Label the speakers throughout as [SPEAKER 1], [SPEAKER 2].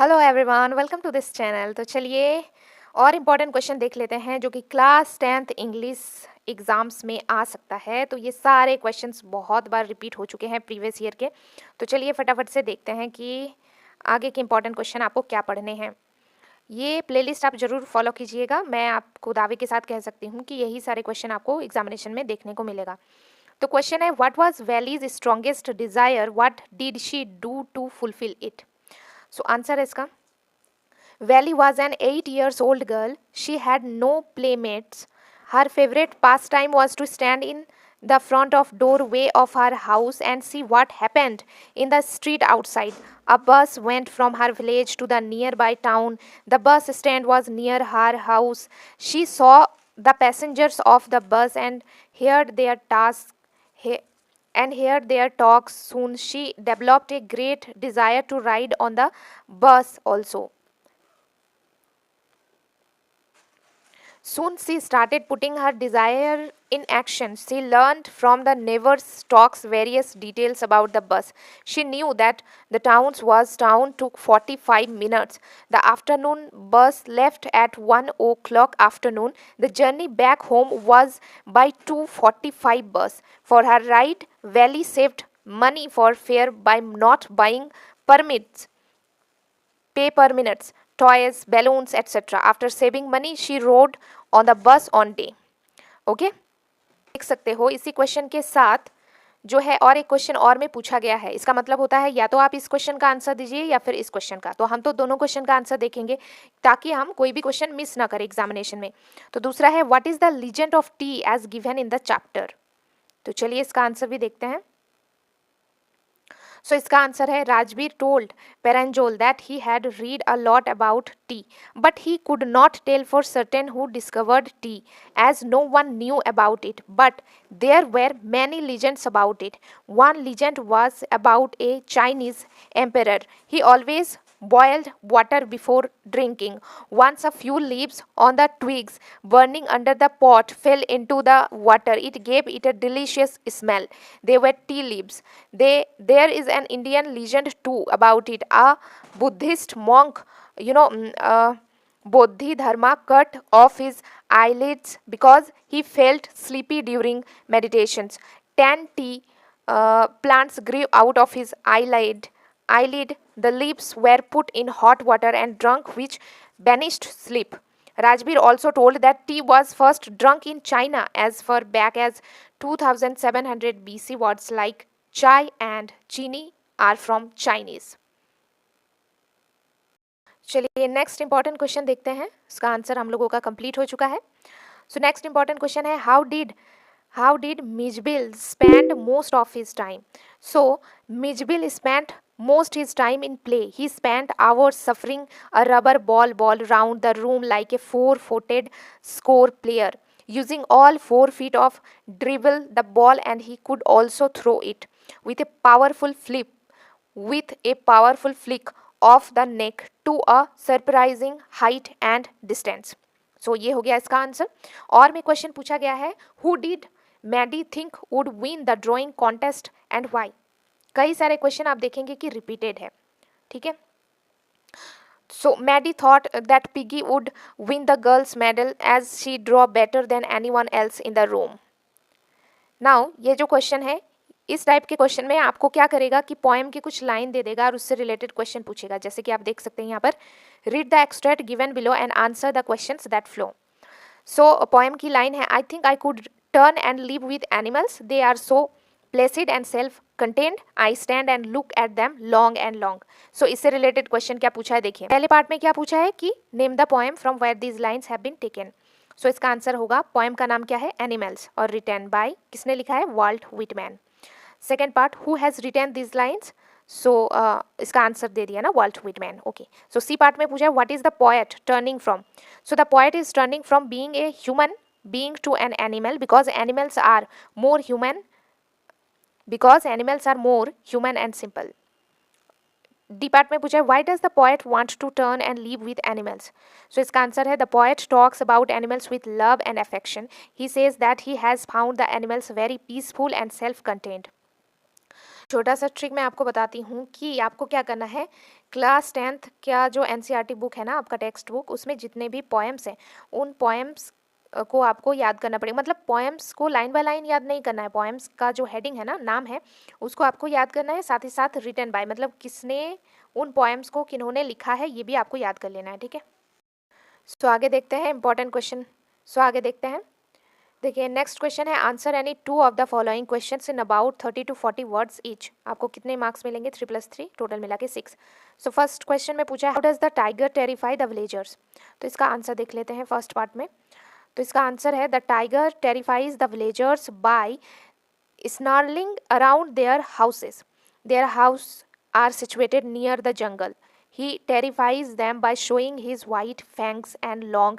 [SPEAKER 1] Hello everyone, welcome to this channel. तो चलिए और इम्पॉर्टेंट क्वेश्चन देख लेते हैं जो कि क्लास 10th इंग्लिश एग्ज़ाम्स में आ सकता है। तो ये सारे क्वेश्चंस बहुत बार रिपीट हो चुके हैं प्रीवियस ईयर के। तो चलिए फटाफट से देखते हैं कि आगे के इम्पॉर्टेंट क्वेश्चन आपको क्या पढ़ने हैं। ये प्लेलिस्ट आप ज़रूर फॉलो कीजिएगा। मैं आपको दावे के साथ कह सकती हूँ कि यही सारे क्वेश्चन आपको एग्जामिनेशन में देखने को मिलेगा। तो क्वेश्चन है, what was Valli's strongest desire, what did she do to fulfil it. So answer है इसका, Valley was an 8 years old girl. She had no playmates. Her favorite pastime was to stand in the front of doorway of her house and see what happened in the street outside. A bus went from her village to the nearby town. The bus stand was near her house. She saw the passengers of the bus and heard their tasks and heard their talks. Soon she developed a great desire to ride on the bus also. Soon she started putting her desire in action. She learned from the neighbors' talks various details about the bus. She knew that the town took 45 minutes. The afternoon bus left at 1 o'clock afternoon. The journey back home was by 2:45 bus. For her ride, Valley saved money for fare by not buying permits pay per minutes, toys, balloons, etc. After saving money, she rode on the bus on day. Okay? देख सकते हो इसी question के साथ जो है और एक क्वेश्चन और में पूछा गया है। इसका मतलब होता है या तो आप इस क्वेश्चन का आंसर दीजिए या फिर इस क्वेश्चन का। तो हम तो दोनों क्वेश्चन का आंसर देखेंगे ताकि हम कोई भी क्वेश्चन मिस ना करें एग्जामिनेशन में। तो दूसरा है, what is the legend of tea as given in the chapter. तो चलिए इसका आंसर भी देखते हैं। सो इसका आंसर है, Rajbir told Pranjol that he had read a lot about tea but he could not tell for certain who discovered tea as no one knew about it but there were many legends about it. One legend was about a Chinese emperor. He always boiled water before drinking. Once a few leaves on the twigs burning under the pot fell into the water. It gave it a delicious smell. They were tea leaves. There is an Indian legend too about it. A Buddhist monk, Bodhidharma cut off his eyelids because he felt sleepy during meditations. 10 tea plants grew out of his eyelid. The leaves were put in hot water and drunk, which banished sleep. Rajbir also told that tea was first drunk in China as far back as 2700 BC. Words like chai and chini are from Chinese. चलिए next important question देखते हैं। इसका answer हम लोगों का complete हो चुका है। सो नेक्स्ट इंपॉर्टेंट क्वेश्चन है, how did Mijbil spend most of his time? So Mijbil spent most his time in play. He spent hours suffering a rubber ball round the room like a four-footed score player. Using all 4 feet of dribble the ball, and he could also throw it with a powerful flick of the neck to a surprising height and distance. सो ये हो गया इसका answer. और में question पूछा गया है, who did Maddie think would win the drawing contest and why. कई सारे क्वेश्चन आप देखेंगे कि रिपीटेड है, ठीक है। So Maddie thought that Piggy would win the girls medal as she draw better than anyone else in the room. Now ये जो क्वेश्चन है, इस टाइप के क्वेश्चन में आपको क्या करेगा कि पोएम की कुछ लाइन दे देगा और उससे रिलेटेड क्वेश्चन पूछेगा। जैसे कि आप देख सकते हैं यहाँ पर, read the extract given below and answer the questions that follow. So poem की लाइन है, I think I could turn and live with animals, they are so placid and self contained, I stand and look at them long and long. So इससे related question क्या पूछा है देखिए। पहले part में क्या पूछा है कि name the poem from where these lines have been taken. So इसका आंसर होगा, पोएम का नाम क्या है, एनिमल्स, और रिटन बाय, किसने लिखा है, Walt Whitman. Second part, who has written these lines. So इसका आंसर दे दिया ना, Walt Whitman. Okay, so C part में पूछा है, what is the poet turning from. So the poet is turning from being a human being to an animal because animals are more human and simple. D part में पूछा है, why does the poet want to turn and live with animals. So इसका answer है, the poet talks about animals with love and affection. He says that he has found the animals very peaceful and self contained. छोटा सा trick मैं आपको बताती हूँ कि आपको क्या करना है क्लास 10th का जो एनसीईआरटी बुक है ना आपका टेक्स्ट बुक, उसमें जितने भी पोएम्स हैं उन पोएम्स को आपको याद करना पड़ेगा। मतलब पोएम्स को लाइन बाय लाइन याद नहीं करना है, पोएम्स का जो हेडिंग है ना, नाम है, उसको आपको याद करना है, साथ ही साथ रिटन बाय, मतलब किसने उन पोएम्स को किन्होंने लिखा है ये भी आपको याद कर लेना है, ठीक है। सो आगे देखते हैं इंपॉर्टेंट क्वेश्चन। सो आगे देखते हैं, देखिए नेक्स्ट क्वेश्चन है, answer any two of the following questions in about 30 to 40 words each. आपको कितने मार्क्स मिलेंगे? 3+3, टोटल मिला के 6। सो फर्स्ट क्वेश्चन में पूछा है, how does the tiger terrify the villagers. तो इसका आंसर देख लेते हैं फर्स्ट पार्ट में। तो इसका आंसर है, the tiger terrifies the villagers by snarling around their houses. Their houses are situated near the jungle. He terrifies them by showing his white fangs and long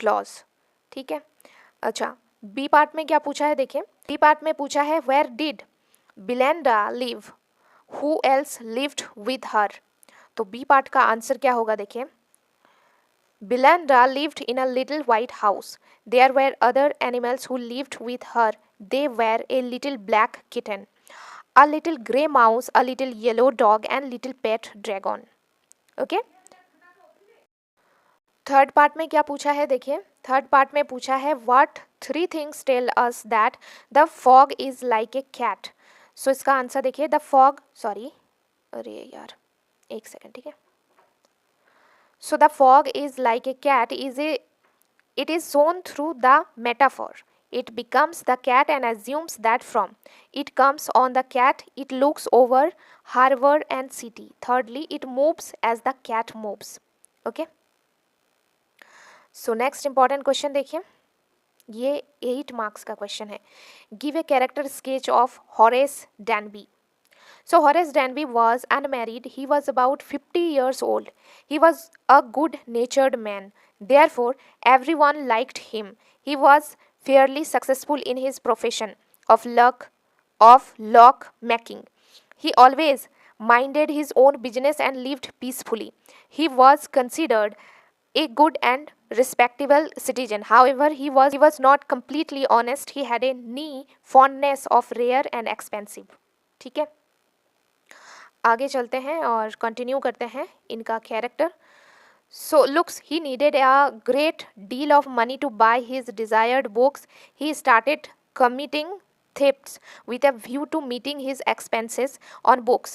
[SPEAKER 1] claws. ठीक है। अच्छा, B part में क्या पूछा है देखिए, B part में पूछा है, where did Belinda live, who else lived with her. तो बी पार्ट का आंसर क्या होगा देखिए, Belinda lived in a little white house. There were other animals who lived with her. They were a little black kitten, a little grey mouse, a little yellow dog, and little pet dragon. Okay? Third part में क्या पूछा है देखिए, third part में पूछा है, what 3 things tell us that the fog is like a cat. So इसका answer देखिए, द फॉग, सॉरी, अरे यार एक सेकेंड, ठीक है। So the fog is like a cat it is shown through the metaphor. It becomes the cat and assumes that from it comes on the cat, it looks over harbor and city. Thirdly, it moves as the cat moves. Okay. So next important question देखिए, ये 8 marks का question है। Give a character sketch of Horace Danby. So Horace Danby was unmarried. He was about 50 years old. He was a good-natured man. Therefore, everyone liked him. He was fairly successful in his profession of lock making. He always minded his own business and lived peacefully. He was considered a good and respectable citizen. However, he was not completely honest. He had a fondness of rare and expensive. ठीक है, आगे चलते हैं और continue करते हैं इनका character. So looks, he needed a great deal of money to buy his desired books. He started committing thefts with a view to meeting his expenses on books.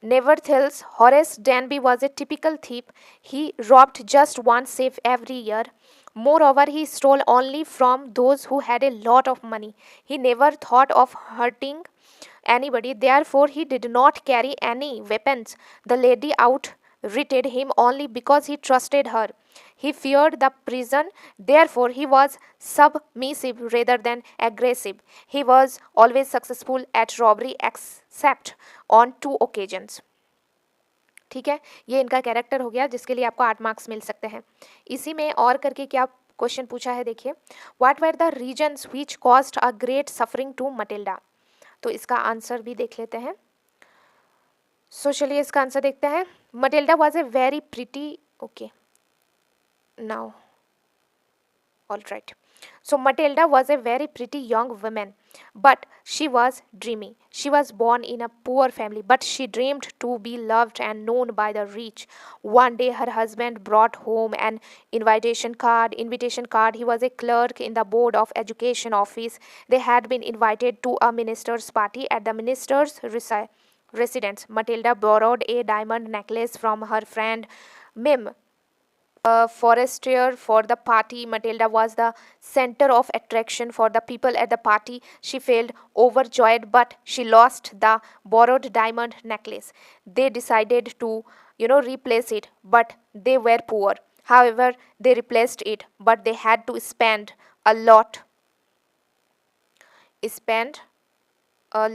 [SPEAKER 1] Nevertheless, Horace Danby was a typical thief. He robbed just one safe every year. Moreover, he stole only from those who had a lot of money. He never thought of hurting anybody. Therefore, he did not carry any weapons. The lady outwitted him only because he trusted her. He feared the prison. Therefore, he was submissive rather than aggressive. He was always successful at robbery except on 2 occasions. ठीक है, ये इनका character हो गया जिसके लिए आपको 8 marks मिल सकते हैं। इसी में और करके क्या क्वेश्चन पूछा है देखिए, what were the reasons which caused a great suffering to Matilda. तो इसका आंसर भी देख लेते हैं। सो चलिए इसका आंसर देखते हैं। Matilda was a very pretty, okay now all right. So Matilda was a very pretty young woman, but she was dreamy. She was born in a poor family, but she dreamed to be loved and known by the rich. One day her husband brought home an invitation card. He was a clerk in the board of education office. They had been invited to a minister's party at the minister's residence. Matilda borrowed a diamond necklace from her friend Mim, forestier for the party. Matilda was the center of attraction for the people at the party. She felt overjoyed, but she lost the borrowed diamond necklace. They decided to, replace it, but they were poor. However, they replaced it, but they had to spend a lot. Spend a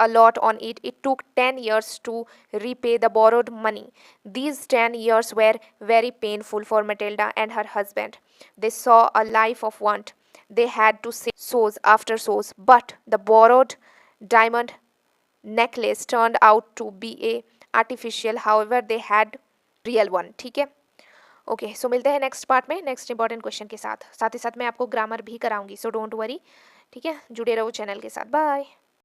[SPEAKER 1] lot on it. It took 10 years to repay the borrowed money. These 10 years were very painful for Matilda and her husband. They saw a life of want. They had to save source after source, but the borrowed diamond necklace turned out to be a artificial. However, they had real one. ठीक है, okay. सो मिलते हैं next part में next important question के साथ ही साथ मैं आपको ग्रामर भी कराऊंगी, सो डोंट वरी, ठीक है, जुड़े रहो चैनल के साथ। बाय।